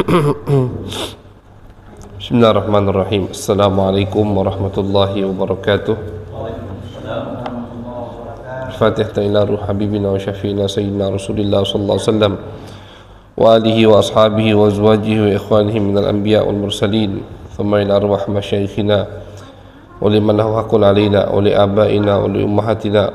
Bismillahirrahmanirrahim. Assalamualaikum warahmatullahi wabarakatuh. Al-Fatihah ila ruh habibina wa syafiina sayyidina Rasulillah sallallahu alaihi wasallam wa alihi wa ashabihi wa azwajihi wa ikhwanihi minal anbiya wal mursalin. Thumma ila arwah masyayikhina wa liman lahu haqqun alaina wa li abaina wa li ummahatina,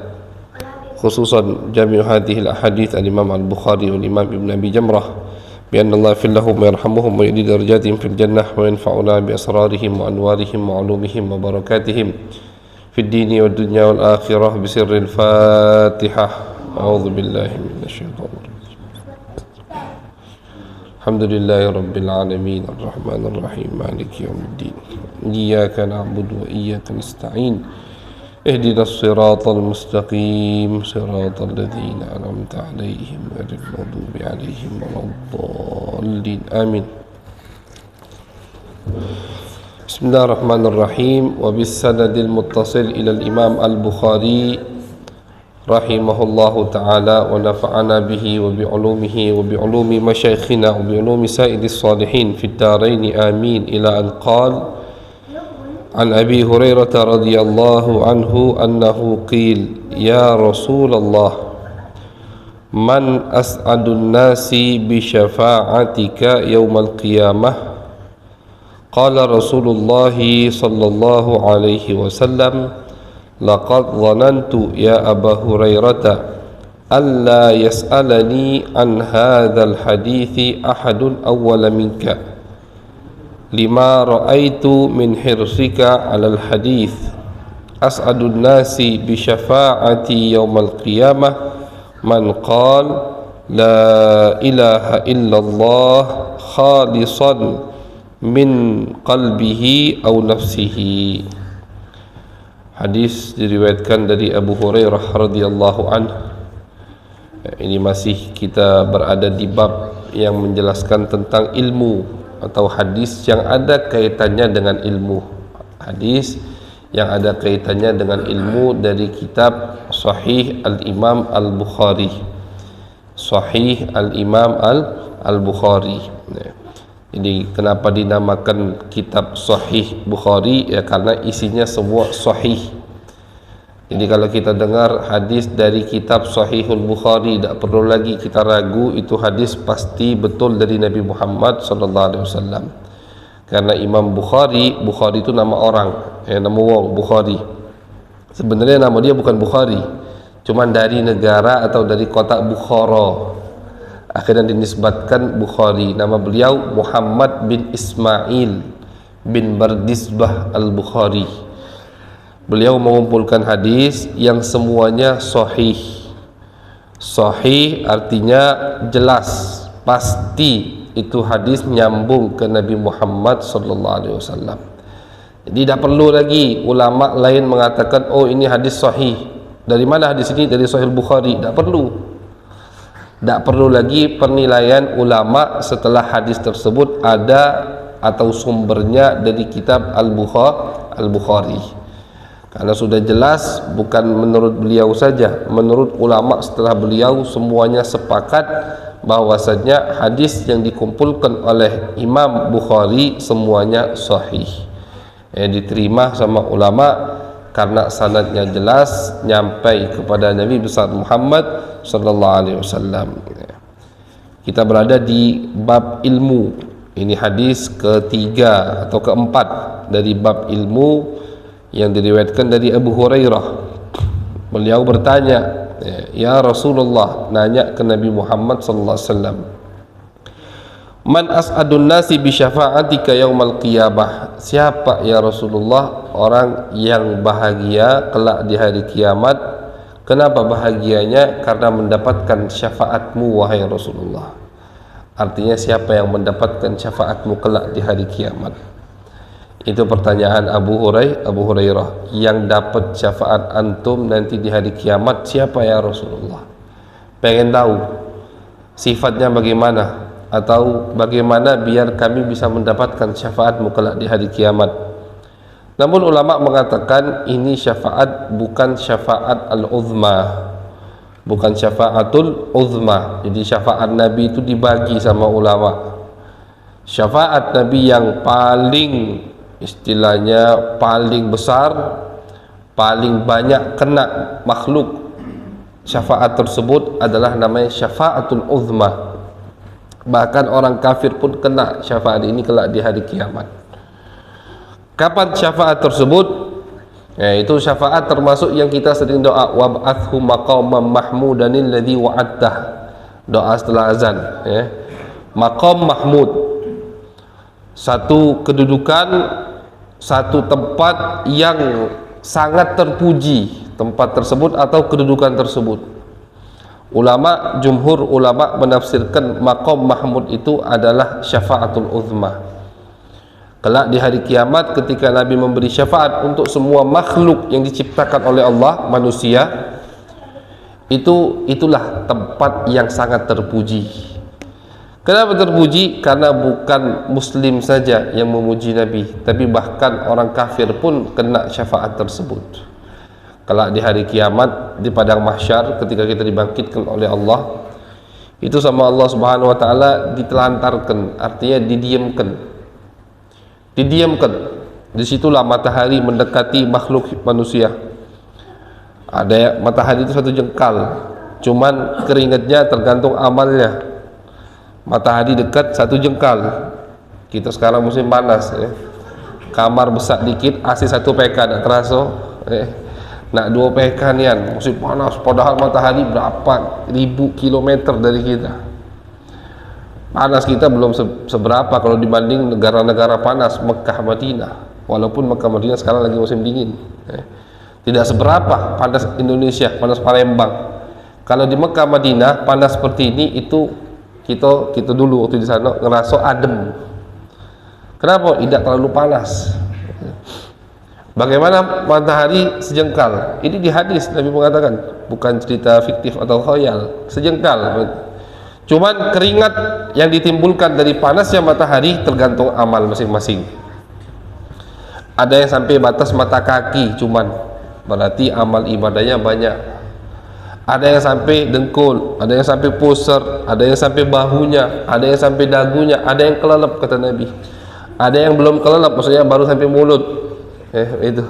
khususan jami'u hadhihi al-ahadith al-Imam al-Bukhari wal Imam Ibn Abi Jamrah, بأن الله يغفر لهم ويرحمهم ويؤدي درجاتهم في الجنة وينفعنا بأسرارهم وأنوارهم وعلومهم وبركاتهم في الدين والدنيا والآخرة بسر الفاتحة. أعوذ بالله من الشيطان الرجيم. الحمد لله رب العالمين الرحمن الرحيم مالك يوم الدين إياك نعبد وإياك نستعين اهدنا الصراط المستقيم صراط الذين أنعمت عليهم غير المغضوب عليهم ولا الضالين آمين. بسم الله الرحمن الرحيم. وبالسند المتصل إلى الإمام البخاري رحمه الله تعالى ونفعنا به وبعلومه وبعلوم مشايخنا وبعلوم سائر الصالحين في الدارين آمين. إلى أن قال: عن أبي هريرة رضي الله عنه أنه قيل: يا رسول الله، من أسعد الناس بشفاعتك يوم القيامة؟ قال رسول الله صلى الله عليه وسلم: لقد ظننت يا أبا هريرة ألا يسألني عن هذا الحديث أحد أول منك، لما رأيت من حرصك على الحديث. أسعد الناس بشفاعتي يوم القيامة من قال لا إله إلا الله خالصا من قلبه أو نفسه. Hadis diriwayatkan dari Abu Hurairah radhiyallahu anhu. Ini masih kita berada di bab yang menjelaskan tentang ilmu atau hadis yang ada kaitannya dengan ilmu. Hadis yang ada kaitannya dengan ilmu dari kitab Sahih Al-Imam Al-Bukhari. Sahih Al-Imam Al-Bukhari. Jadi kenapa dinamakan kitab Sahih Bukhari? Ya karena isinya semua sahih. Jadi kalau kita dengar hadis dari kitab Sahihul Bukhari, tidak perlu lagi kita ragu itu hadis pasti betul dari Nabi Muhammad SAW. Karena Imam Bukhari, Bukhari itu nama orang, nama wong Bukhari. Sebenarnya nama dia bukan Bukhari, cuman dari negara atau dari kota Bukhara, akhirnya dinisbatkan Bukhari. Nama beliau Muhammad bin Ismail bin Bardisbah Al-Bukhari. Beliau mengumpulkan hadis yang semuanya sahih. Sahih artinya jelas, pasti itu hadis nyambung ke Nabi Muhammad SAW. Jadi tidak perlu lagi ulama lain mengatakan, oh ini hadis sahih. Dari mana hadis ini? Dari Sahih Bukhari. Tidak perlu. Tidak perlu lagi penilaian ulama setelah hadis tersebut ada atau sumbernya dari kitab Al-Bukhari. Karena sudah jelas, bukan menurut beliau saja, menurut ulama setelah beliau semuanya sepakat bahwasanya hadis yang dikumpulkan oleh Imam Bukhari semuanya sahih. Diterima sama ulama karena sanadnya jelas nyampai kepada Nabi besar Muhammad sallallahu alaihi wasallam. Kita berada di bab ilmu. Ini hadis ketiga atau keempat dari bab ilmu yang diriwayatkan dari Abu Hurairah. Beliau bertanya, ya Rasulullah, nanya ke Nabi Muhammad sallallahu alaihi wasallam, man as'adun nasi bi syafa'atika yaumal qiyamah? Siapa ya Rasulullah orang yang bahagia kelak di hari kiamat? Kenapa bahagianya? Karena mendapatkan syafaatmu wahai Rasulullah. Artinya siapa yang mendapatkan syafaatmu kelak di hari kiamat? Itu pertanyaan Abu Hurairah. Yang dapat syafaat antum nanti di hari kiamat siapa ya Rasulullah? Pengen tahu sifatnya bagaimana, atau bagaimana biar kami bisa mendapatkan syafaatmu kelak di hari kiamat. Namun ulama mengatakan ini syafaat bukan syafaat al-uzma, bukan syafaatul uzma. Jadi syafaat Nabi itu dibagi sama ulama. Syafaat Nabi yang paling, istilahnya paling besar, paling banyak kena makhluk syafaat tersebut adalah namanya syafaatul uzma. Bahkan orang kafir pun kena syafaat ini kelak di hari kiamat. Kapan syafaat tersebut? Itu syafaat termasuk yang kita sering doa, wab'athu maqaman mahmudanil ladzi wa'adtah, doa setelah azan, maqam mahmud, satu kedudukan, satu tempat yang sangat terpuji, tempat tersebut atau kedudukan tersebut. Jumhur ulama menafsirkan maqam mahmud itu adalah syafaatul uzma. Kelak di hari kiamat ketika Nabi memberi syafaat untuk semua makhluk yang diciptakan oleh Allah, manusia, itulah tempat yang sangat terpuji. Kenapa terpuji? Karena bukan muslim saja yang memuji Nabi, tapi bahkan orang kafir pun kena syafaat tersebut. Kelak di hari kiamat, di padang mahsyar, ketika kita dibangkitkan oleh Allah, itu sama Allah Subhanahu wa taala ditelantarkan, artinya didiamkan. Disitulah matahari mendekati makhluk manusia. Ada matahari itu 1 jengkal, cuman keringatnya tergantung amalnya. Matahari dekat 1 jengkal. Kita sekarang musim panas, kamar besar dikit, AC 1 PK tak terasa, nak 2 PK nian, musim panas, padahal matahari berapa ribu kilometer dari kita. Panas kita belum seberapa kalau dibanding negara-negara panas Mekah, Madinah. Walaupun Mekah, Madinah sekarang lagi musim dingin, tidak seberapa panas Indonesia, panas Palembang. Kalau di Mekah, Madinah panas seperti ini, itu kita dulu waktu di sana ngerasa adem. Kenapa? Tidak terlalu panas. Bagaimana matahari sejengkal? Ini di hadis Nabi mengatakan, bukan cerita fiktif atau khayal. Sejengkal. Cuman keringat yang ditimbulkan dari panasnya matahari tergantung amal masing-masing. Ada yang sampai batas mata kaki, cuman berarti amal ibadahnya banyak. Ada yang sampai dengkul, ada yang sampai pusar, ada yang sampai bahunya, ada yang sampai dagunya, ada yang kelelep kata Nabi. Ada yang belum kelelep, maksudnya baru sampai mulut. Itu.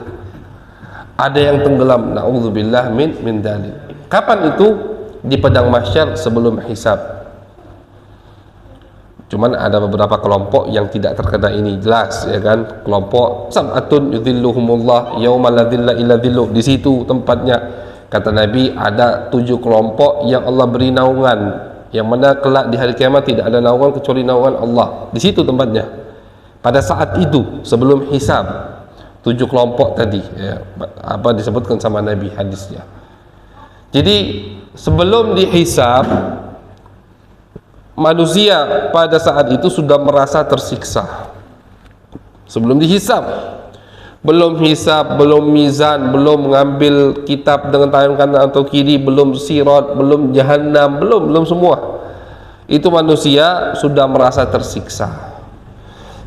Ada yang tenggelam. Na'udzubillah min dzalik. Kapan itu? Di padang mahsyar sebelum hisab. Cuman ada beberapa kelompok yang tidak terkena ini, jelas ya kan? Kelompok sab'atun yudhilluhumullah yauma la dhilla illa dhilluh. Di situ tempatnya. Kata Nabi, ada 7 kelompok yang Allah beri naungan, yang mana kelak di hari kiamat tidak ada naungan kecuali naungan Allah. Di situ tempatnya. Pada saat itu sebelum hisab, 7 kelompok tadi, apa disebutkan sama Nabi hadisnya. Jadi sebelum dihisab, manusia pada saat itu sudah merasa tersiksa. Sebelum dihisab, belum hisab, belum mizan, belum mengambil kitab dengan tangan kanan atau kiri, belum sirat, belum jahannam, belum semua. Itu manusia sudah merasa tersiksa.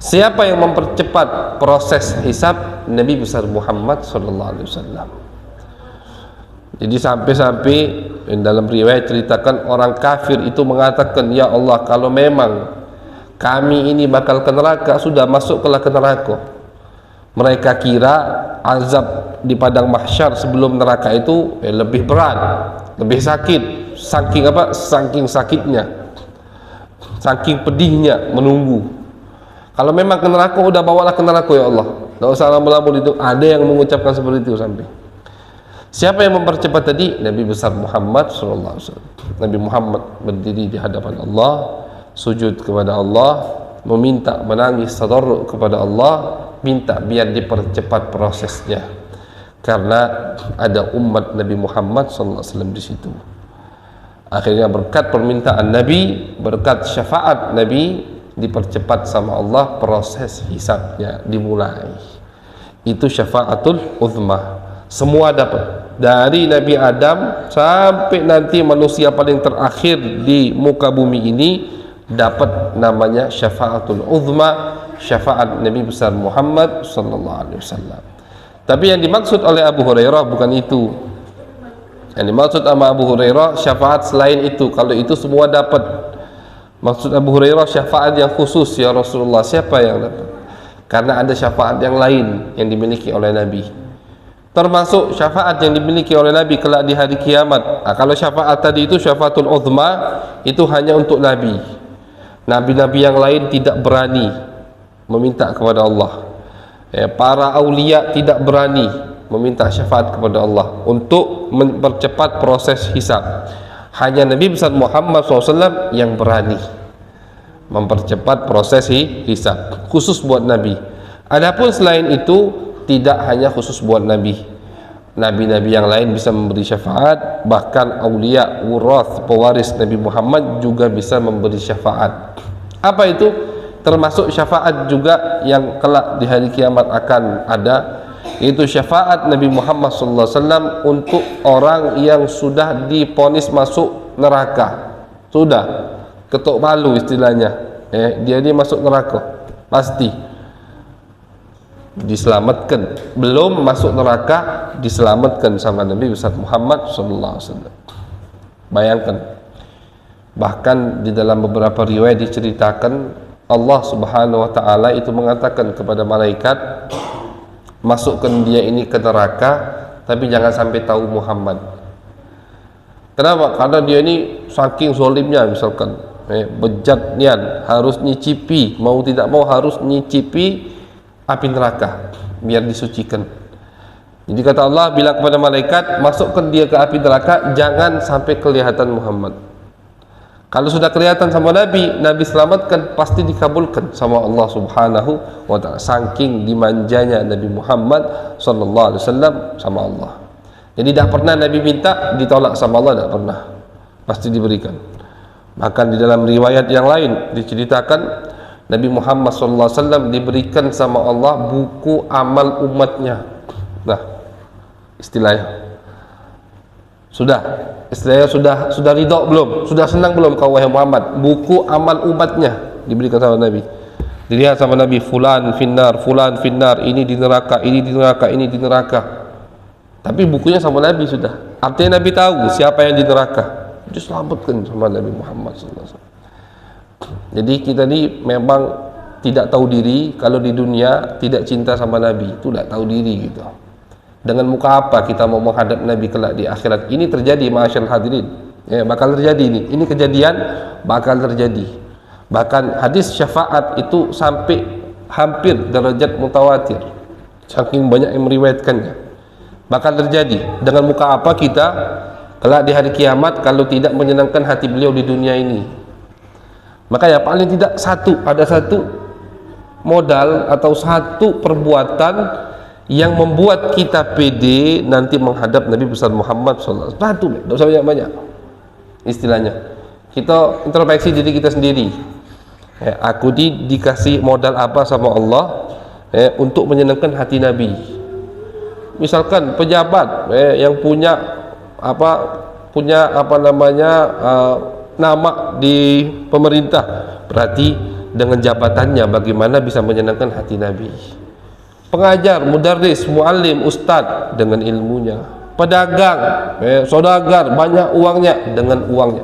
Siapa yang mempercepat proses hisab? Nabi besar Muhammad sallallahu alaihi wasallam. Jadi sampai-sampai dalam riwayat ceritakan orang kafir itu mengatakan, ya Allah, kalau memang kami ini bakal ke neraka, sudah masuklah ke neraka. Mereka kira azab di padang mahsyar sebelum neraka itu lebih berat, lebih sakit. Saking sakitnya, saking pedihnya menunggu. Kalau memang ke neraka, udah bawalah ke neraka ya Allah, tidak usah lama-lama itu. Ada yang mengucapkan seperti itu sampai. Siapa yang mempercepat tadi? Nabi besar Muhammad sallallahu alaihi wasallam. Nabi Muhammad berdiri di hadapan Allah, sujud kepada Allah, meminta, menangis, tadarru kepada Allah, minta biar dipercepat prosesnya, karena ada umat Nabi Muhammad sallallahu alaihi wasallam di situ. Akhirnya berkat permintaan Nabi, berkat syafaat Nabi, dipercepat sama Allah proses hisabnya dimulai. Itu syafaatul uzma. Semua dapat, dari Nabi Adam sampai nanti manusia paling terakhir di muka bumi ini, dapat namanya syafaatul uzma, syafaat Nabi besar Muhammad sallallahu alaihi wasallam. Tapi yang dimaksud oleh Abu Hurairah bukan itu. Yang dimaksud sama Abu Hurairah syafaat selain itu. Kalau itu semua dapat, Maksud Abu Hurairah, syafaat yang khusus ya Rasulullah, siapa yang dapat? Karena ada syafaat yang lain yang dimiliki oleh Nabi, termasuk syafaat yang dimiliki oleh Nabi kelak di hari kiamat. Kalau syafaat tadi itu syafaatul uzma, itu hanya untuk Nabi. Nabi-nabi yang lain tidak berani meminta kepada Allah. Para aulia tidak berani meminta syafaat kepada Allah untuk mempercepat proses hisab. Hanya Nabi besar Muhammad SAW yang berani mempercepat proses hisab, khusus buat Nabi. Adapun selain itu tidak hanya khusus buat Nabi. Nabi-nabi yang lain bisa memberi syafaat, bahkan aulia, wurath, pewaris Nabi Muhammad juga bisa memberi syafaat. Apa itu? Termasuk syafaat juga yang kelak di hari kiamat akan ada, itu syafaat Nabi Muhammad SAW untuk orang yang sudah diponis masuk neraka, sudah ketok palu istilahnya, dia masuk neraka pasti diselamatkan, belum masuk neraka diselamatkan sama Nabi besar Muhammad SAW. Bayangkan, bahkan di dalam beberapa riwayat diceritakan Allah Subhanahu wa Ta'ala itu mengatakan kepada malaikat, masukkan dia ini ke neraka, tapi jangan sampai tahu Muhammad. Kenapa? Karena dia ini saking zolimnya, misalkan bejat nian, harus nyicipi, mau tidak mau harus nyicipi api neraka biar disucikan. Jadi kata Allah bilang kepada malaikat, masukkan dia ke api neraka, jangan sampai kelihatan Muhammad. Kalau sudah kelihatan sama Nabi, Nabi selamatkan, pasti dikabulkan sama Allah Subhanahu wa Ta'ala. Saking dimanjanya Nabi Muhammad sallallahu alaihi wasallam sama Allah. Jadi tidak pernah Nabi minta ditolak sama Allah, tidak pernah, pasti diberikan. Bahkan di dalam riwayat yang lain diceritakan Nabi Muhammad sallallahu alaihi wasallam diberikan sama Allah buku amal umatnya. Nah, istilahnya sudah ridho belum? Sudah senang belum kau wahai Muhammad? Buku amal umatnya diberikan sama Nabi. Dilihat sama Nabi, fulan finnar, fulan finnar, ini di neraka, ini di neraka, ini di neraka. Tapi bukunya sama Nabi sudah. Artinya Nabi tahu siapa yang di neraka. Diselamatkan sama Nabi Muhammad SAW. Jadi kita ini memang tidak tahu diri kalau di dunia tidak cinta sama Nabi, itu tidak tahu diri gitu. Dengan muka apa kita mau menghadap Nabi kelak di akhirat? Ini terjadi, ma'asyarul hadirin. Bakal terjadi ini kejadian bakal terjadi. Bahkan hadis syafaat itu sampai hampir derajat mutawatir, saking banyak yang meriwayatkannya. Bakal terjadi. Dengan muka apa kita kelak di hari kiamat kalau tidak menyenangkan hati beliau di dunia ini? Makanya paling tidak ada satu modal atau satu perbuatan yang membuat kita pede nanti menghadap Nabi besar Muhammad SAW. Satu, tidak usah banyak-banyak. Istilahnya kita introspeksi diri kita sendiri. Aku dikasih modal apa sama Allah untuk menyenangkan hati Nabi. Misalkan pejabat yang punya nama di pemerintah, berarti dengan jabatannya bagaimana bisa menyenangkan hati Nabi. Pengajar, mudarris, muallim, ustadz dengan ilmunya. Pedagang, saudagar, banyak uangnya dengan uangnya.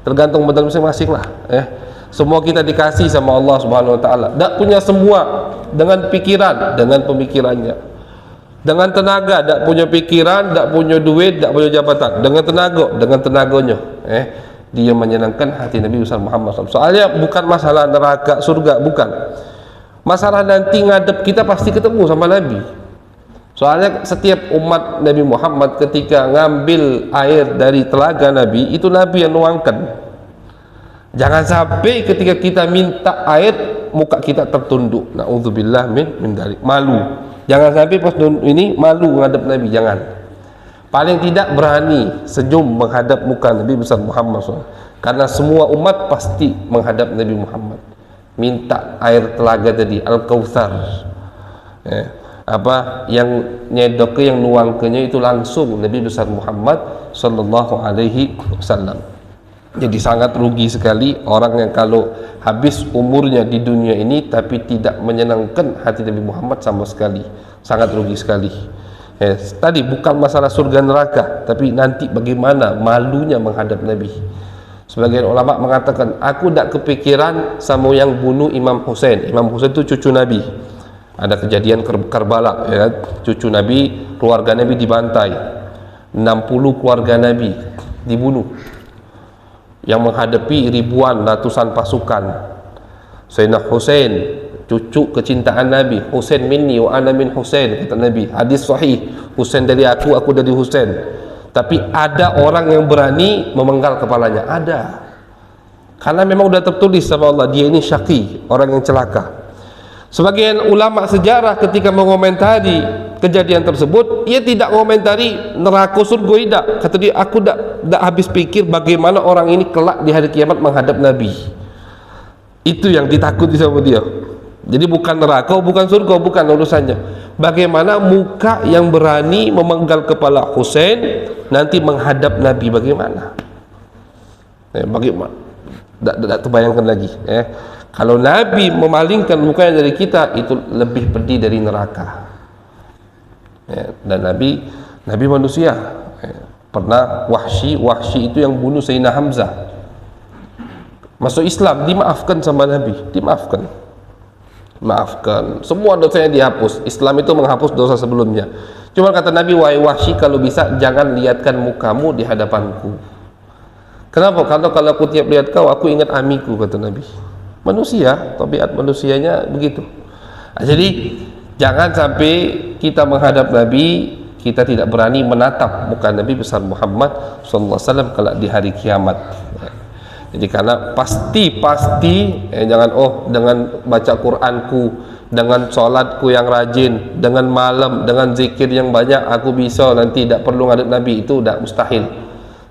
Tergantung modal masing-masing lah. Semua kita dikasih sama Allah Subhanahu Wa Taala. Tak punya semua, dengan pikiran, dengan pemikirannya. Dengan tenaga, tak punya pikiran, tak punya duit, tak punya jabatan. Dengan tenaganya. Dia menyenangkan hati Nabi Muhammad SAW. Soalnya bukan masalah neraka, surga, bukan. Masalah nanti ngadep kita pasti ketemu sama Nabi. Soalnya setiap umat Nabi Muhammad ketika ngambil air dari telaga Nabi, itu Nabi yang nuangkan. Jangan sampai ketika kita minta air muka kita tertunduk. Na'udzubillah min dzalik. Malu. Jangan sampai pas ini malu ngadep Nabi, jangan. Paling tidak berani senyum menghadap muka Nabi besar Muhammad SAW. Karena semua umat pasti menghadap Nabi Muhammad. Minta air telaga tadi, Al-Kautsar. Yang nyedoknya, yang nuangkanya itu langsung Nabi besar Muhammad sallallahu alaihi wasallam. Jadi sangat rugi sekali orang yang kalau habis umurnya di dunia ini tapi tidak menyenangkan hati Nabi Muhammad sama sekali. Sangat rugi sekali. Tadi bukan masalah surga neraka, tapi nanti bagaimana malunya menghadap Nabi. Sebagian ulama mengatakan, aku tak kepikiran sama yang bunuh Imam Husain. Imam Husain itu cucu Nabi. Ada kejadian Karbala, ya kan? Cucu Nabi, keluarga Nabi dibantai. 60 keluarga Nabi dibunuh, yang menghadapi ribuan, ratusan pasukan. Sayyidina Husain, cucu kecintaan Nabi, Husain minni wa ana min Husain, kata Nabi. Hadis sahih, Husain dari aku dari Husain. Tapi ada orang yang berani memenggal kepalanya, ada. Karena memang sudah tertulis sama Allah, dia ini syaqi, orang yang celaka. Sebagian ulama sejarah ketika mengomentari kejadian tersebut, ia tidak mengomentari neraka surga, tidak. Kata dia, aku tak habis pikir bagaimana orang ini kelak di hari kiamat menghadap Nabi. Itu yang ditakuti sama dia. Jadi bukan neraka, bukan surga, bukan urusannya. Bagaimana muka yang berani memenggal kepala Husain nanti menghadap Nabi, bagaimana? Bagaimana? Tak terbayangkan lagi. Kalau Nabi memalingkan mukanya dari kita, itu lebih pedih dari neraka. Dan Nabi manusia. Pernah Wahsy itu yang bunuh Sayyidina Hamzah, masuk Islam, dimaafkan sama Nabi, dimaafkan. Maafkan, semua dosanya dihapus. Islam itu menghapus dosa sebelumnya. Cuma kata Nabi, wahai Wahsy, kalau bisa jangan lihatkan mukamu di hadapanku. Kenapa? Karena kalau aku tiap lihat kau, aku ingat amiku, kata Nabi. Manusia, tabiat manusianya begitu. Jadi jangan sampai kita menghadap Nabi, kita tidak berani menatap muka Nabi besar Muhammad SAW kalau di hari kiamat. Jadi karena pasti jangan dengan baca Quranku, dengan sholatku yang rajin, dengan malam, dengan zikir yang banyak aku bisa nanti tidak perlu ngadep Nabi, itu tidak mustahil.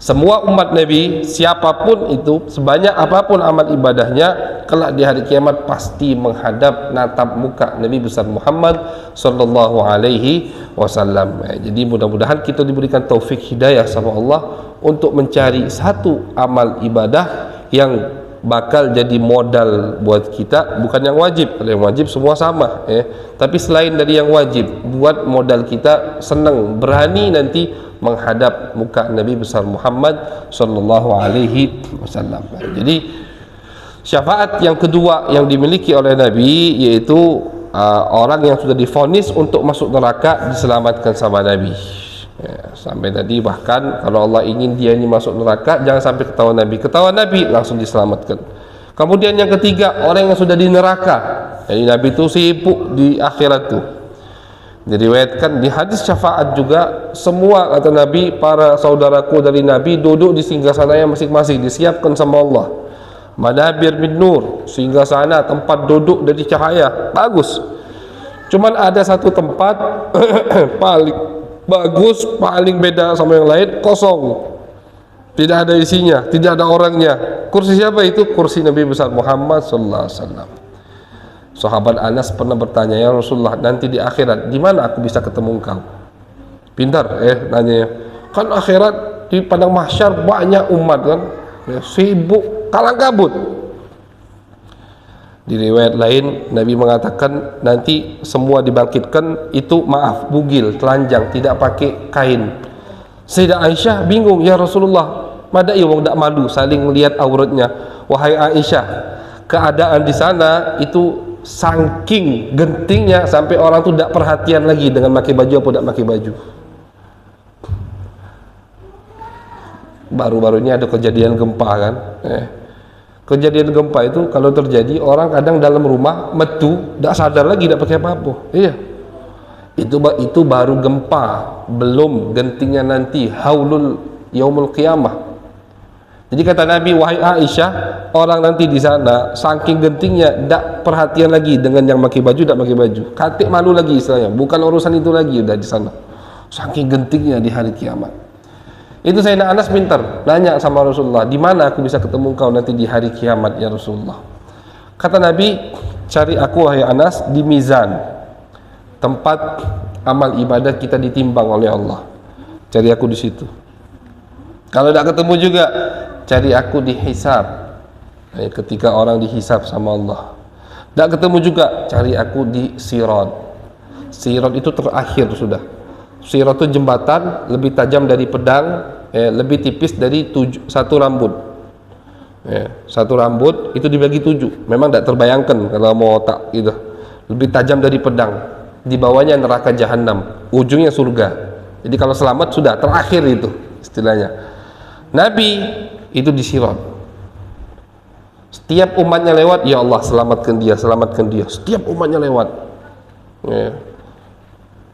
Semua umat Nabi, siapapun itu, sebanyak apapun amal ibadahnya, kelak di hari kiamat pasti menghadap natap muka Nabi besar Muhammad sallallahu alaihi wasallam. Jadi mudah-mudahan kita diberikan taufik hidayah sama Allah untuk mencari satu amal ibadah yang bakal jadi modal buat kita, bukan yang wajib. Yang wajib semua sama, tapi selain dari yang wajib, buat modal kita senang, berani nanti menghadap muka Nabi besar Muhammad sallallahu alaihi wasallam. Jadi syafaat yang kedua yang dimiliki oleh Nabi, yaitu orang yang sudah divonis untuk masuk neraka diselamatkan sama Nabi. Sampai tadi bahkan kalau Allah ingin dia ini masuk neraka, jangan sampai ketahuan Nabi langsung diselamatkan. Kemudian yang ketiga, orang yang sudah di neraka. Jadi Nabi itu sibuk di akhirat tuh. Diriwayatkan di hadis syafaat juga, semua kata Nabi, para saudaraku dari Nabi duduk di singgasananya masing-masing, disiapkan sama Allah. Manabir min nur, singgasana tempat duduk dari cahaya, bagus. Cuman ada satu tempat paling bagus, paling beda sama yang lain, kosong, tidak ada isinya, tidak ada orangnya. Kursi siapa itu? Kursi Nabi besar Muhammad sallallahu alaihi wasallam. Sahabat Anas pernah bertanya, ya Rasulullah, nanti di akhirat di mana aku bisa ketemu engkau? Pintar nanya. Kan akhirat di padang mahsyar banyak umat kan, sibuk kalang kabut. Di riwayat lain Nabi mengatakan nanti semua dibangkitkan itu bugil, telanjang, tidak pakai kain. Sayyidah Aisyah bingung, ya Rasulullah, madai wong dak malu saling melihat auratnya. Wahai Aisyah, keadaan di sana itu saking gentingnya sampai orang tuh tidak perhatian lagi dengan pakai baju apa tidak pakai baju. Baru-baru ini ada kejadian gempa kan. Kejadian gempa itu kalau terjadi, orang kadang dalam rumah metu tidak sadar lagi, tidak pakai apa-apa. Iya, itu baru gempa, belum gentingnya nanti haulul yaumul qiyamah. Jadi kata Nabi, wahai Aisyah, orang nanti di sana saking gentingnya tidak perhatian lagi dengan yang pakai baju, tidak pakai baju, katik malu lagi istilahnya, bukan urusan itu lagi udah di sana. Saking gentingnya di hari kiamat. Itu Sayyidina Anas pintar, nanya sama Rasulullah, di mana aku bisa ketemu kau nanti di hari kiamat ya Rasulullah? Kata Nabi, cari aku wahai Anas di mizan, tempat amal ibadah kita ditimbang oleh Allah. Cari aku di situ. Kalau tidak ketemu juga, cari aku di hisab, ketika orang dihisab sama Allah. Tidak ketemu juga, cari aku di sirat. Sirat itu terakhir sudah. Sirat itu jembatan lebih tajam dari pedang, lebih tipis dari satu rambut. Ya, satu rambut itu dibagi 7. Memang tidak terbayangkan kalau mau tak gitu. Lebih tajam dari pedang. Di bawahnya neraka jahanam, ujungnya surga. Jadi kalau selamat sudah terakhir itu istilahnya. Nabi itu disirat. Setiap umatnya lewat, ya Allah selamatkan dia, selamatkan dia. Setiap umatnya lewat, ya,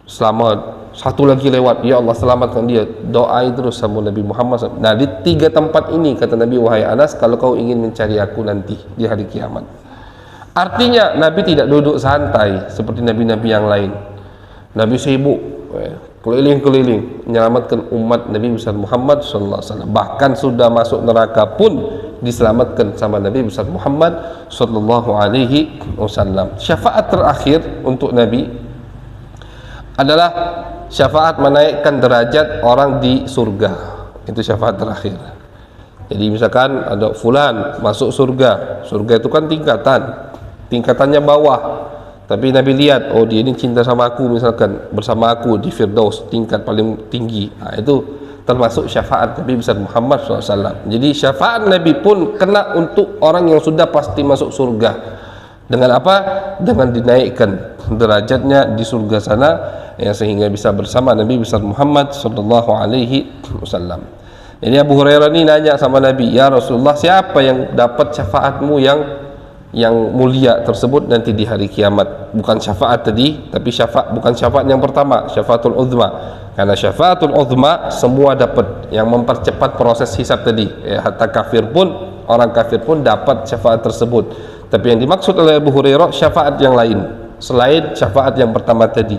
selamat. Satu lagi lewat, ya Allah selamatkan dia. Doa terus sama Nabi Muhammad SAW. Nah, di 3 tempat ini kata Nabi, wahai Anas, kalau kau ingin mencari aku nanti di hari kiamat. Artinya Nabi tidak duduk santai seperti nabi-nabi yang lain. Nabi sibuk, keliling-keliling menyelamatkan umat Nabi besar Muhammad SAW. Bahkan sudah masuk neraka pun diselamatkan sama Nabi besar Muhammad SAW. Syafaat terakhir untuk Nabi adalah syafaat menaikkan derajat orang di surga. Itu syafaat terakhir. Jadi misalkan ada fulan masuk surga. Surga itu kan tingkatannya bawah. Tapi Nabi lihat, oh dia ini cinta sama aku, misalkan bersama aku di Firdaus, tingkat paling tinggi. Nah, itu termasuk syafaat Nabi besar Muhammad SAW. Jadi syafaat Nabi pun kena untuk orang yang sudah pasti masuk surga. Dengan apa? Dengan dinaikkan derajatnya di surga sana, ya, sehingga bisa bersama Nabi besar Muhammad SAW. Jadi Abu Hurairah ini nanya sama Nabi, ya Rasulullah, siapa yang dapat syafaatmu yang mulia tersebut nanti di hari kiamat? Bukan syafaat tadi, tapi bukan syafaat yang pertama, syafaatul uzma. Karena syafaatul uzma semua dapat, yang mempercepat proses hisab tadi, ya, hatta orang kafir pun dapat syafaat tersebut. Tapi yang dimaksud oleh Abu Hurairah syafaat yang lain selain syafaat yang pertama tadi.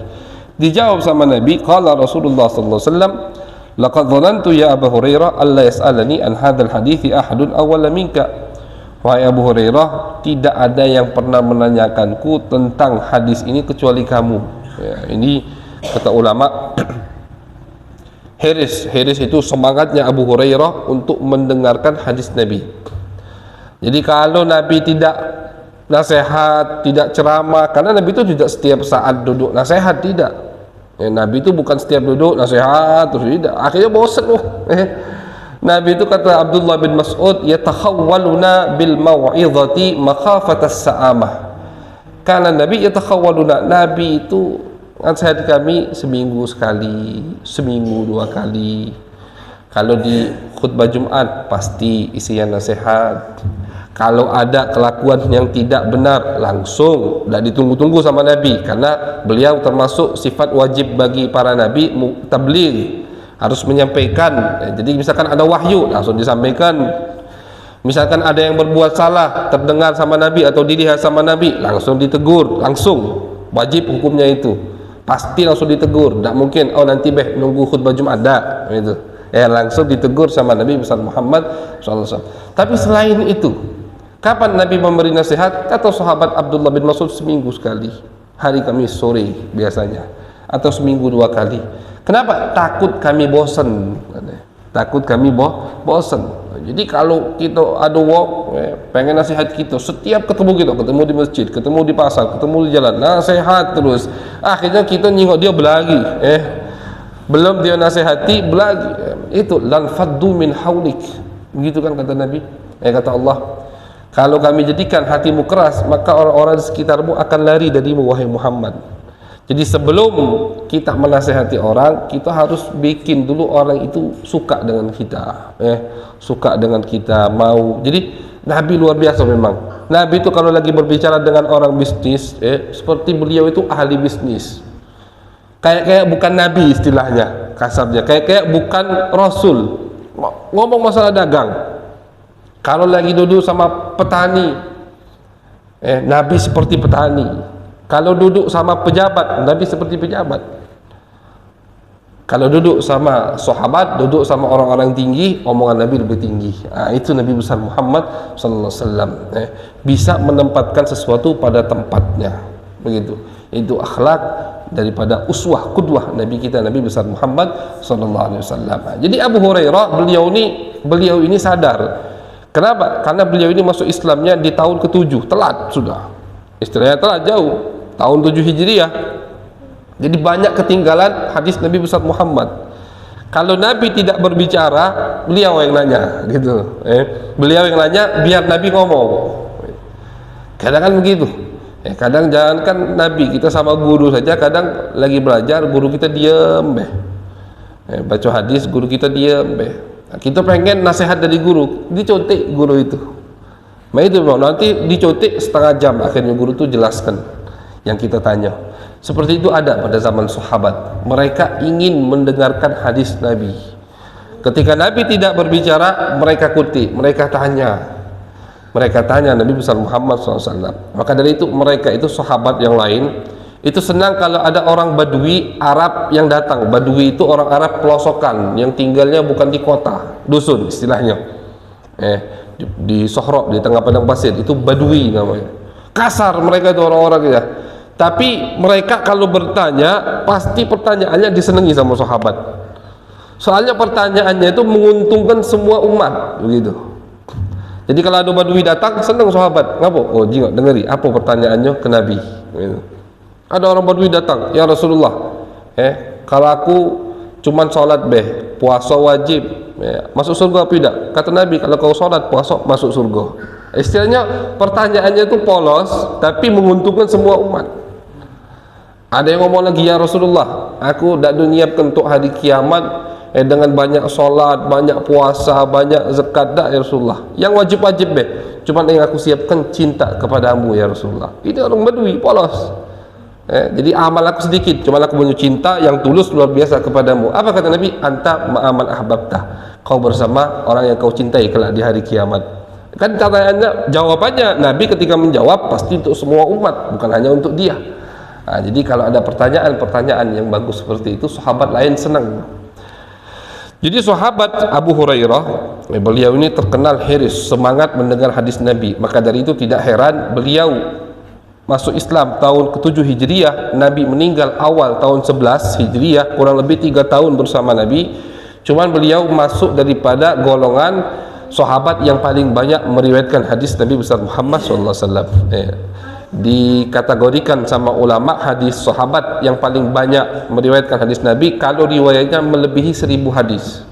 Dijawab sama Nabi, qala Rasulullah sallallahu alaihi wasallam, laqad dhanantu ya Abu Hurairah alla yas'alani an hadzal hadithi ahadun awwala minka. Wahai Abu Hurairah, tidak ada yang pernah menanyakanku tentang hadis ini kecuali kamu. Ya, ini kata ulama Hiris itu semangatnya Abu Hurairah untuk mendengarkan hadis Nabi. Jadi kalau Nabi tidak nasihat, tidak ceramah, karena Nabi itu tidak setiap saat duduk nasihat, tidak. Ya, Nabi itu bukan setiap duduk nasihat terus, tidak. Akhirnya bosan loh. Nabi itu kata Abdullah bin Mas'ud, yatakhawwaluna bil mau'izati makhafatas sa'amah. Karena Nabi yatakhawwaluna, Nabi itu nasihat kami seminggu sekali, seminggu 2 kali. Kalau di khutbah Jumat pasti isinya nasihat. Kalau ada kelakuan yang tidak benar, langsung tidak ditunggu-tunggu sama Nabi, karena beliau termasuk sifat wajib bagi para nabi, tabligh, harus menyampaikan. Jadi misalkan ada wahyu, langsung disampaikan. Misalkan ada yang berbuat salah, terdengar sama Nabi atau dilihat sama Nabi, langsung ditegur, langsung. Wajib hukumnya itu. Pasti langsung ditegur. Tidak mungkin, oh nanti nunggu khutbah Jumat, ada gitu. Ya, langsung ditegur sama Nabi besar Muhammad SAW. Tapi selain itu, kapan Nabi memberi nasihat? Kata sahabat Abdullah bin Mas'ud, seminggu sekali, hari Kamis sore biasanya, atau seminggu 2 kali. Kenapa? Takut kami bosan. Takut kami bosan. Jadi kalau kita ada pengen nasihat kita, setiap ketemu di masjid, ketemu di pasar, ketemu di jalan, nasihat terus. Akhirnya kita nyingok dia belagi. Belum dia nasihati belagi. Itu lan faddu min haulik. Begitu kan kata Nabi. Kata Allah, kalau kami jadikan hatimu keras, maka orang-orang di sekitarmu akan lari darimu, wahai Muhammad. Jadi sebelum kita menasihati orang, kita harus bikin dulu orang itu suka dengan kita, suka dengan kita, mau. Jadi Nabi luar biasa memang. Nabi itu kalau lagi berbicara dengan orang bisnis, seperti beliau itu ahli bisnis. Kayak bukan Nabi istilahnya, kasarnya. Kayak bukan Rasul. Ngomong masalah dagang. Kalau lagi duduk sama petani, Nabi seperti petani. Kalau duduk sama pejabat, Nabi seperti pejabat. Kalau duduk sama sahabat, duduk sama orang-orang tinggi, omongan Nabi lebih tinggi. Itu Nabi besar Muhammad sallallahu alaihi wasallam. Bisa menempatkan sesuatu pada tempatnya. Begitu. Itu akhlak daripada uswah qudwah Nabi kita, Nabi besar Muhammad sallallahu alaihi wasallam. Jadi Abu Hurairah, beliau ini sadar. Kenapa? Karena beliau ini masuk Islamnya di tahun ke-7, telat sudah. Istilahnya telat jauh, tahun 7 Hijriah. Jadi banyak ketinggalan hadis Nabi besar Muhammad. Kalau Nabi tidak berbicara, beliau yang nanya, gitu. Beliau yang nanya, biar Nabi ngomong. Kadang kan begitu. Kadang jangankan Nabi, kita sama guru saja, kadang lagi belajar, guru kita diem, baca hadis, guru kita diem, Nah, kita pengen nasihat dari guru, dicontek guru itu. Nah itu nanti dicontek setengah jam, akhirnya guru itu jelaskan yang kita tanya. Seperti itu ada pada zaman sahabat. Mereka ingin mendengarkan hadis Nabi. Ketika Nabi tidak berbicara, mereka kutip, mereka tanya. Mereka tanya Nabi besar Muhammad SAW. Maka dari itu mereka itu sahabat yang lain itu senang kalau ada orang Badui Arab yang datang. Badui itu orang Arab pelosokan yang tinggalnya bukan di kota, dusun istilahnya. Di Sohrok, di tengah padang pasir, itu Badui namanya. Kasar mereka itu orang-orang ya. Tapi mereka kalau bertanya, pasti pertanyaannya disenangi sama sahabat. Soalnya pertanyaannya itu menguntungkan semua umat, begitu. Jadi kalau ada Badui datang, senang sahabat. Ngapa? Oh, jingok, dengeri. Apa pertanyaannya ke Nabi? Begitu. Ada orang Badui datang, ya Rasulullah. Kalau aku cuman sholat puasa wajib, masuk surga apa tidak? Kata Nabi, kalau kau sholat puasa masuk surga. Istilahnya pertanyaannya itu polos, tapi menguntungkan semua umat. Ada yang ngomong lagi, ya Rasulullah, aku tidak diniapkan untuk hari kiamat dengan banyak sholat, banyak puasa, banyak zakat, dah ya Rasulullah. Yang wajib-wajib cuman yang aku siapkan cinta kepadamu ya Rasulullah. Ini orang Badui polos. Jadi amal aku sedikit, cuma aku punya cinta yang tulus luar biasa kepadamu. Apa kata Nabi? Anta ma'aman ahbabtah, kau bersama orang yang kau cintai kelak di hari kiamat. Kan katanya, jawabannya Nabi ketika menjawab pasti untuk semua umat, bukan hanya untuk dia. Nah, jadi kalau ada pertanyaan-pertanyaan yang bagus seperti itu, sahabat lain senang. Jadi sahabat Abu Hurairah, beliau ini terkenal hiris, semangat mendengar hadis Nabi. Maka dari itu tidak heran beliau masuk Islam tahun ke-7 Hijriah, Nabi meninggal awal tahun 11 Hijriah, kurang lebih 3 tahun bersama Nabi. Cuman beliau masuk daripada golongan sahabat yang paling banyak meriwayatkan hadis Nabi besar Muhammad SAW. Dikategorikan sama ulama hadis sahabat yang paling banyak meriwayatkan hadis Nabi kalau riwayatnya melebihi 1000 hadis.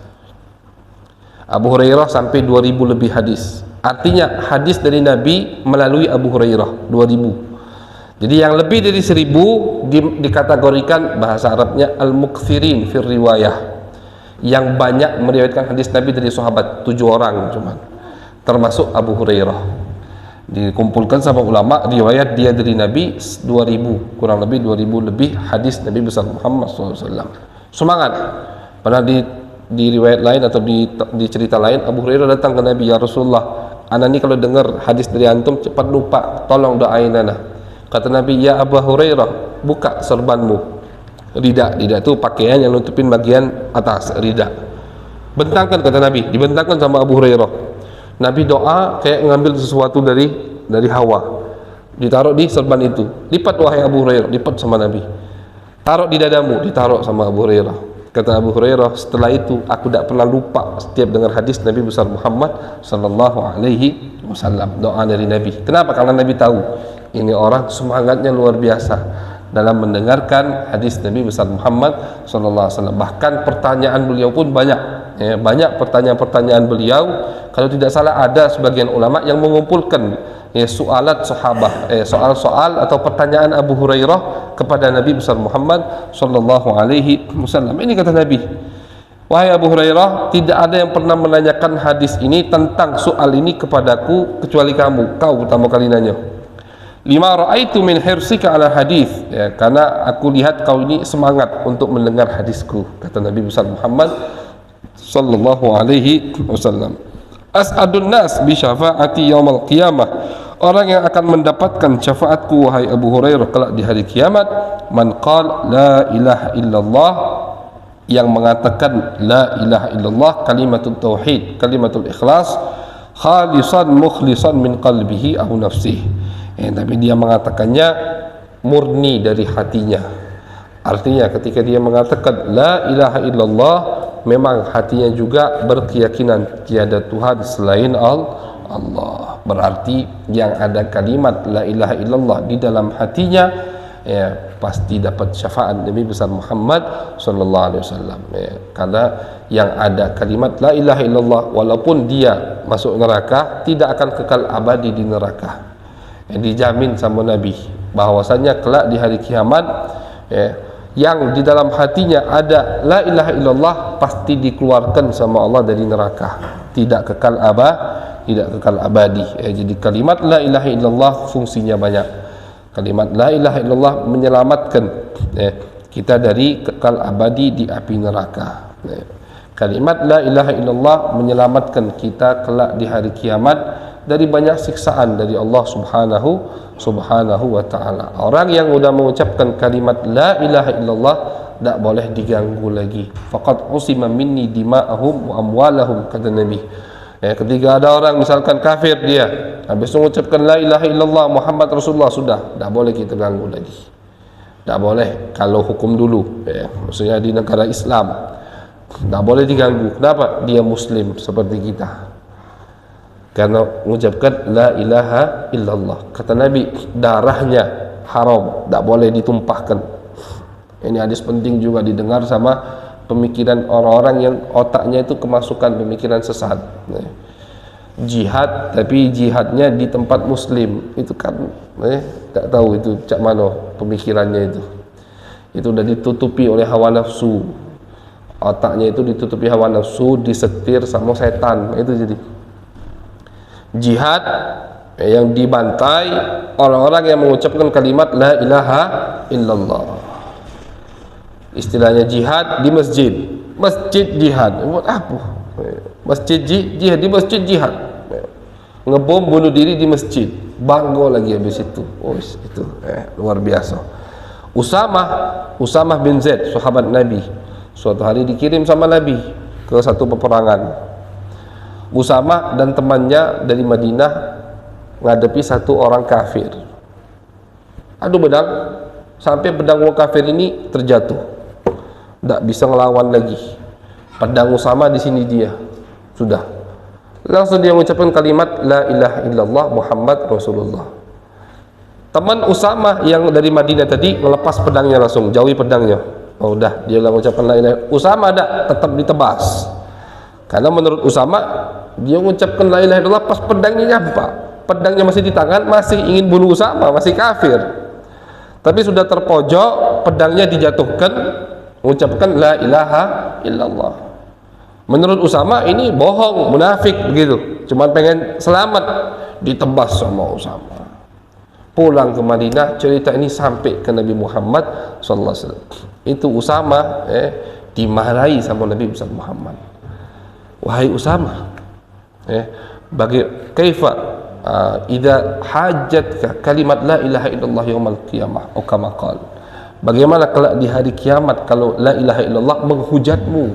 Abu Hurairah sampai 2000 lebih hadis. Artinya hadis dari Nabi melalui Abu Hurairah 2000. Jadi yang lebih dari 1000 dikategorikan bahasa Arabnya al-mukthirin fir riwayah, yang banyak meriwayatkan hadis Nabi dari sahabat, 7 orang cuman, termasuk Abu Hurairah. Dikumpulkan sama ulama riwayat dia dari Nabi 2000, kurang lebih 2000 lebih hadis Nabi besar Muhammad SAW. Semangat. Pernah di riwayat lain atau di cerita lain, Abu Hurairah datang ke Nabi, ya Rasulullah, ana ni kalau dengar hadis dari antum cepat lupa, tolong doain ana. Kata Nabi, ya Abu Hurairah, buka serbanmu. Rida itu pakaian yang nutupin bagian atas, rida. Bentangkan, kata Nabi, dibentangkan sama Abu Hurairah. Nabi doa kayak ngambil sesuatu dari Hawa, ditaruh di serban itu. Lipat wahai Abu Hurairah, lipat sama Nabi. Taruh di dadamu, ditaruh sama Abu Hurairah. Kata Abu Hurairah, setelah itu aku tidak pernah lupa setiap dengar hadis Nabi besar Muhammad sallallahu alaihi wasallam, doa dari Nabi. Kenapa? Karena Nabi tahu ini orang semangatnya luar biasa dalam mendengarkan hadis Nabi besar Muhammad sallallahu alaihi wasallam. Bahkan pertanyaan beliau pun banyak. Banyak pertanyaan-pertanyaan beliau. Kalau tidak salah ada sebagian ulama yang mengumpulkan soalat sahabah, soal-soal atau pertanyaan Abu Hurairah kepada Nabi besar Muhammad sallallahu alaihi wasallam. Ini kata Nabi, wahai Abu Hurairah, tidak ada yang pernah menanyakan hadis ini tentang soal ini kepadaku kecuali kamu. Kau pertama kali nanya. Lima ra'aitu min hirsika ala hadis, karena aku lihat kau ini semangat untuk mendengar hadisku, kata Nabi besar Muhammad sallallahu alaihi wasallam. As'adun nas bi syafaati yaumil qiyamah, orang yang akan mendapatkan syafaatku wahai Abu Hurairah kelak di hari kiamat, man qala la ilaha illallah, yang mengatakan la ilaha illallah, kalimatul tauhid, kalimatul ikhlas, khalisan mukhlisan min qalbihi aw nafsihi, tapi dia mengatakannya murni dari hatinya. Artinya ketika dia mengatakan la ilaha illallah, memang hatinya juga berkeyakinan tiada Tuhan selain Allah. Berarti yang ada kalimat la ilaha illallah di dalam hatinya, ya pasti dapat syafaat Nabi besar Muhammad sallallahu alaihi wasallam, ya. Karena yang ada kalimat la ilaha illallah, walaupun dia masuk neraka tidak akan kekal abadi di neraka, yang dijamin sama Nabi bahwasanya kelak di hari kiamat, ya, yang di dalam hatinya ada la ilaha illallah pasti dikeluarkan sama Allah dari neraka, tidak kekal abadi, ya. Jadi kalimat la ilaha illallah fungsinya banyak. Kalimat la ilaha illallah menyelamatkan, ya, kita dari kekal abadi di api neraka, ya. Kalimat la ilaha illallah menyelamatkan kita kelak di hari kiamat dari banyak siksaan dari Allah subhanahu wa ta'ala. Orang yang sudah mengucapkan kalimat la ilaha illallah tak boleh diganggu lagi. Faqad usima minni dima'ahum wa amwalahum, kata Nabi. Ya, ketika ada orang misalkan kafir, dia habis mengucapkan la ilaha illallah Muhammad Rasulullah, sudah tak boleh kita ganggu lagi. Tak boleh kalau hukum dulu, ya, maksudnya di negara Islam tak boleh diganggu. Kenapa? Dia muslim seperti kita, karena mengucapkan la ilaha illallah. Kata Nabi, darahnya haram, tak boleh ditumpahkan. Ini hadis penting juga didengar sama pemikiran orang-orang yang otaknya itu kemasukan pemikiran sesat. Jihad, tapi jihadnya di tempat muslim, itu kan tak tahu itu cak mana pemikirannya itu. Itu sudah ditutupi oleh hawa nafsu. Otaknya itu ditutupi hawa nafsu, disetir sama setan. Itu jadi jihad yang dibantai orang-orang yang mengucapkan kalimat la ilaha illallah. Istilahnya jihad di masjid jihad. Buat apa? Masjid jihad, di masjid jihad. Ngebom bunuh diri di masjid, bangga lagi habis itu. Oh, itu luar biasa. Usamah bin Zaid, sahabat Nabi, suatu hari dikirim sama Nabi ke satu peperangan. Usamah dan temannya dari Madinah menghadapi satu orang kafir. Adu pedang sampai pedang orang kafir ini terjatuh. Tak bisa ngelawan lagi. Pedang Usamah di sini dia. Sudah. Langsung dia mengucapkan kalimat la ilaha illallah Muhammad Rasulullah. Teman Usamah yang dari Madinah tadi melepas pedangnya, langsung jauhi pedangnya. Oh, udah, dia mengucapkan la ilaha. Usamah tetap ditebas. Karena menurut Usamah, dia mengucapkan la ilaha illallah pas pedangnya nyampak. Pedangnya masih di tangan, masih ingin bunuh Usamah, masih kafir. Tapi sudah terpojok, pedangnya dijatuhkan, mengucapkan la ilaha illallah. Menurut Usamah ini bohong, munafik begitu, cuma pengen selamat, ditebas sama Usamah. Pulang ke Madinah, cerita ini sampai ke Nabi Muhammad SAW. Itu Usamah dimarahi sama Nabi Muhammad. Wahai Usamah, kaifa idza hajatka kalimat la ilaha illallah yaumil qiyamah, atau kama qala. Bagaimana kelak di hari kiamat kalau la ilaha illallah menghujatmu?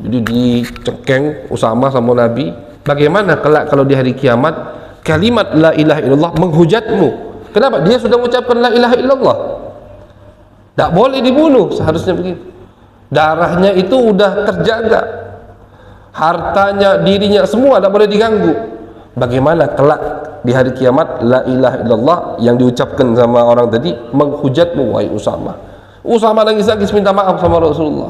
Jadi dicengkeng Usamah sama Nabi, bagaimana kelak kalau di hari kiamat kalimat la ilaha illallah menghujatmu? Kenapa? Dia sudah mengucapkan la ilaha illallah. Tak boleh dibunuh, seharusnya begitu. Darahnya itu udah terjaga, hartanya, dirinya, semua tak boleh diganggu. Bagaimana kelak di hari kiamat la ilaha illallah yang diucapkan sama orang tadi menghujatmu, wahai Usamah? Usamah nangis-nangis minta maaf sama Rasulullah.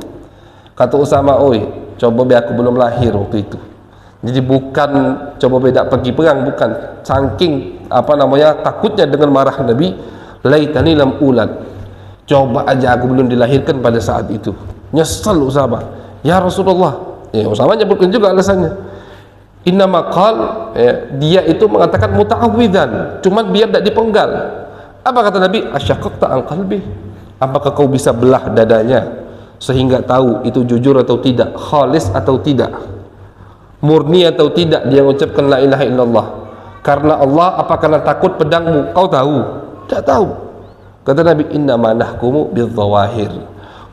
Kata Usamah, oi, coba be aku belum lahir waktu itu. Jadi bukan coba beda pergi perang, bukan. Saking takutnya dengan marah Nabi, laitani lam ulad. Coba aja aku belum dilahirkan pada saat itu. Nyesal Usamah. Ya Rasulullah. Usamah nyebutkan juga alasannya. Innama qal, dia itu mengatakan muta'awwidzan, cuman biar tidak dipenggal. Apa kata Nabi? Asyaqaqta an qalbi. Apakah kau bisa belah dadanya sehingga tahu itu jujur atau tidak, khalis atau tidak, murni atau tidak dia mengucapkan la ilaha illallah karena Allah, apa karena takut pedangmu? Kau tahu? Tak tahu. Kata Nabi, innama nahkumu bidzawahir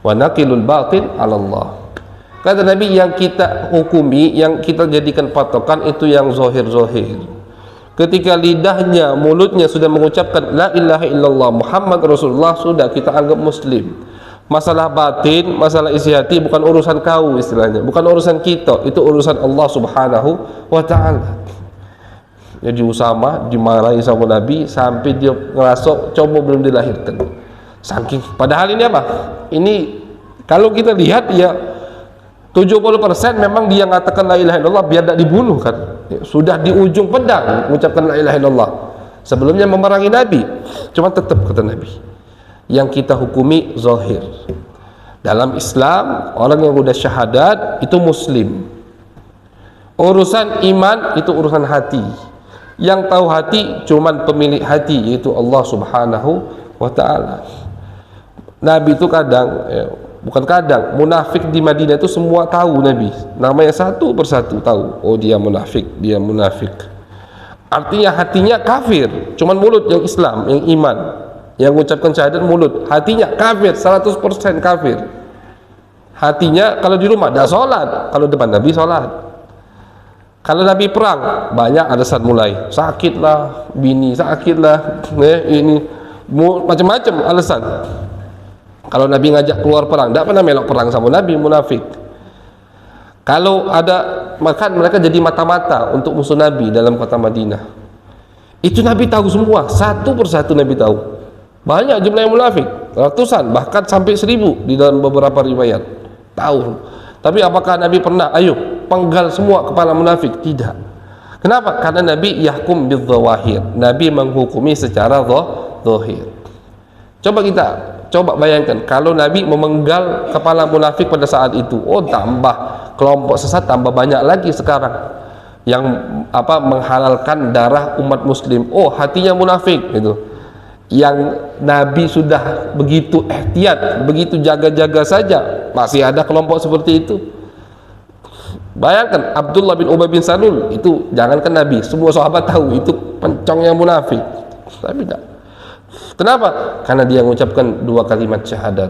wa naqilul batin 'ala Allah. Kata Nabi, yang kita hukumi, yang kita jadikan patokan itu yang zahir-zahir. Ketika lidahnya, mulutnya sudah mengucapkan la ilaha illallah Muhammad Rasulullah, sudah kita anggap muslim. Masalah batin, masalah isi hati bukan urusan kau, istilahnya bukan urusan kita, itu urusan Allah subhanahu wa ta'ala. Jadi Usama dimarahi sama Nabi sampai dia ngerasa coba belum dilahirkan. Saking padahal ini apa? Ini kalau kita lihat ya 70% memang dia mengatakan la ilaha illallah biar tidak dibunuh kan. Sudah di ujung pedang mengucapkan la ilaha illallah. Sebelumnya memerangi Nabi. Cuma tetap kata Nabi, yang kita hukumi zahir. Dalam Islam orang yang sudah syahadat itu muslim. Urusan iman itu urusan hati. Yang tahu hati cuman pemilik hati, yaitu Allah Subhanahu wa ta'ala. Nabi itu kadang bukan kadang, munafik di Madinah itu semua tahu Nabi. Namanya satu persatu tahu. Oh dia munafik, dia munafik. Artinya hatinya kafir, cuman mulut yang Islam, yang iman, yang mengucapkan syahadat mulut. Hatinya kafir, 100% kafir. Hatinya kalau di rumah dah sholat, kalau depan Nabi sholat. Kalau Nabi perang banyak alasan mulai, sakitlah bini, sakitlah ini macam-macam alasan. Kalau Nabi ngajak keluar perang, tidak pernah melok perang sama Nabi, munafik. Kalau ada makan, mereka jadi mata-mata untuk musuh Nabi dalam kota Madinah. Itu Nabi tahu semua, satu persatu Nabi tahu. Banyak jumlah yang munafik, ratusan, bahkan sampai 1000 di dalam beberapa riwayat. Tahu. Tapi apakah Nabi pernah, ayo penggal semua kepala munafik? Tidak. Kenapa? Karena Nabi yahkum bidzawahir. Nabi menghukumi secara zahir. Coba bayangkan kalau Nabi memenggal kepala munafik pada saat itu, oh tambah kelompok sesat tambah banyak lagi sekarang yang menghalalkan darah umat muslim. Oh hatinya munafik gitu. Yang Nabi sudah begitu ihtiyat, begitu jaga-jaga saja, masih ada kelompok seperti itu. Bayangkan Abdullah bin Ubay bin Salul itu, jangankan Nabi, semua sahabat tahu itu pencong yang munafik. Tapi tidak. Kenapa? Karena dia mengucapkan 2 kalimat syahadat.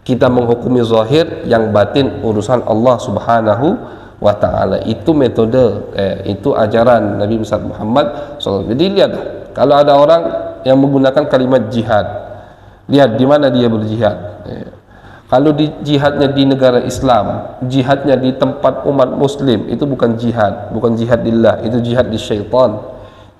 Kita menghukumi zahir, yang batin urusan Allah Subhanahu wa ta'ala. Itu metode, itu ajaran Nabi besar Muhammad SAW. Jadi lihat, kalau ada orang yang menggunakan kalimat jihad, lihat di mana dia berjihad. Kalau di jihadnya di negara Islam, jihadnya di tempat umat muslim, itu bukan jihad, bukan jihad lillah, itu jihad di syaitan,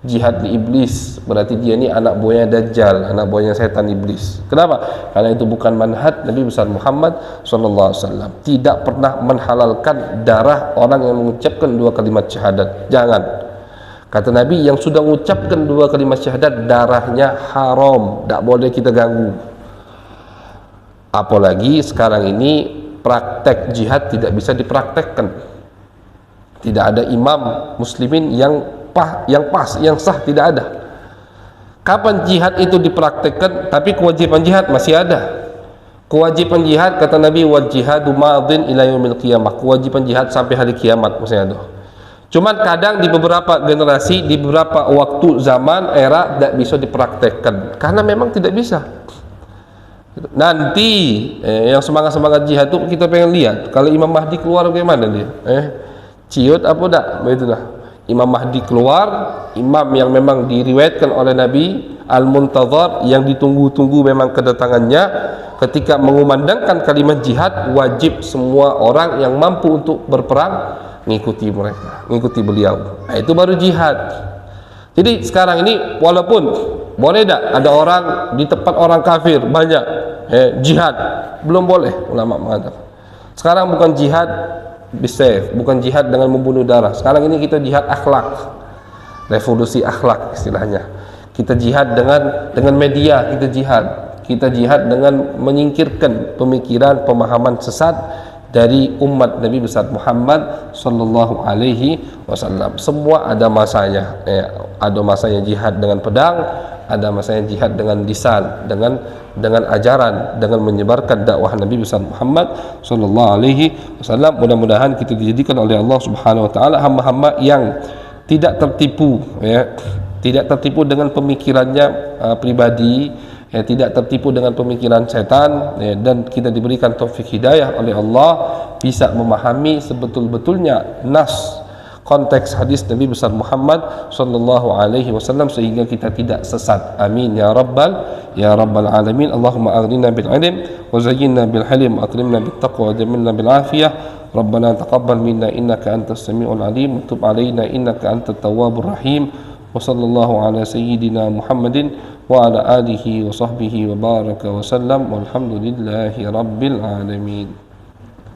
jihad di iblis. Berarti dia ini anak buahnya Dajjal, anak buahnya setan iblis. Kenapa? Karena itu bukan manhaj Nabi besar Muhammad SAW. Tidak pernah menghalalkan darah orang yang mengucapkan 2 kalimat syahadat. Jangan. Kata Nabi, yang sudah mengucapkan 2 kalimat syahadat darahnya haram, tidak boleh kita ganggu. Apalagi sekarang ini praktek jihad tidak bisa dipraktekkan. Tidak ada imam muslimin yang pas, yang sah, tidak ada. Kapan jihad itu dipraktekkan? Tapi kewajiban jihad masih ada. Kewajiban jihad kata Nabi, wal jihadu madin ila yaumil qiyamah. Kewajiban jihad sampai hari kiamat masih ada. Cuman kadang di beberapa generasi, di beberapa waktu, zaman, era tidak bisa dipraktekkan karena memang tidak bisa. Nanti yang semangat-semangat jihad itu kita pengen lihat kalau Imam Mahdi keluar bagaimana dia, ciut apa enggak, begitulah. Imam Mahdi keluar, imam yang memang diriwayatkan oleh Nabi, al-muntazar, yang ditunggu-tunggu memang kedatangannya. Ketika mengumandangkan kalimat jihad, wajib semua orang yang mampu untuk berperang ngikuti mereka, ngikuti beliau. Nah, itu baru jihad. Jadi sekarang ini walaupun boleh tidak ada orang di tempat orang kafir banyak jihad, belum boleh, ulama mengatakan. Sekarang bukan jihad bisayf, bukan jihad dengan membunuh darah. Sekarang ini kita jihad akhlak, revolusi akhlak istilahnya. Kita jihad dengan media, kita jihad dengan menyingkirkan pemikiran, pemahaman sesat dari umat Nabi besar Muhammad sallallahu alaihi wasallam. Semua ada masanya. Ada masanya jihad dengan pedang, ada masanya jihad dengan lisan, dengan ajaran, dengan menyebarkan dakwah Nabi besar Muhammad sallallahu alaihi wasallam. Mudah-mudahan kita dijadikan oleh Allah Subhanahu wa taala hamba-hamba yang tidak tertipu, tidak tertipu dengan pemikirannya pribadi, tidak tertipu dengan pemikiran setan, dan kita diberikan taufik hidayah oleh Allah, bisa memahami sebetul-betulnya nas konteks hadis Nabi besar Muhammad sallallahu alaihi wasallam sehingga kita tidak sesat. Amin ya rabbal alamin. Allahumma aghnina bil ilm wa zayyinna bil hilm wa akrimna bit taqwa wa jamilna bil afiyah Rabbana taqabbal minna innaka antas samiul alim wa tub alaina innaka antat tawwabur rahim. Wa sallallahu ala sayyidina Muhammadin wa ala alihi wa sahbihi wa baraka wa sallam walhamdulillahi rabbil alamin.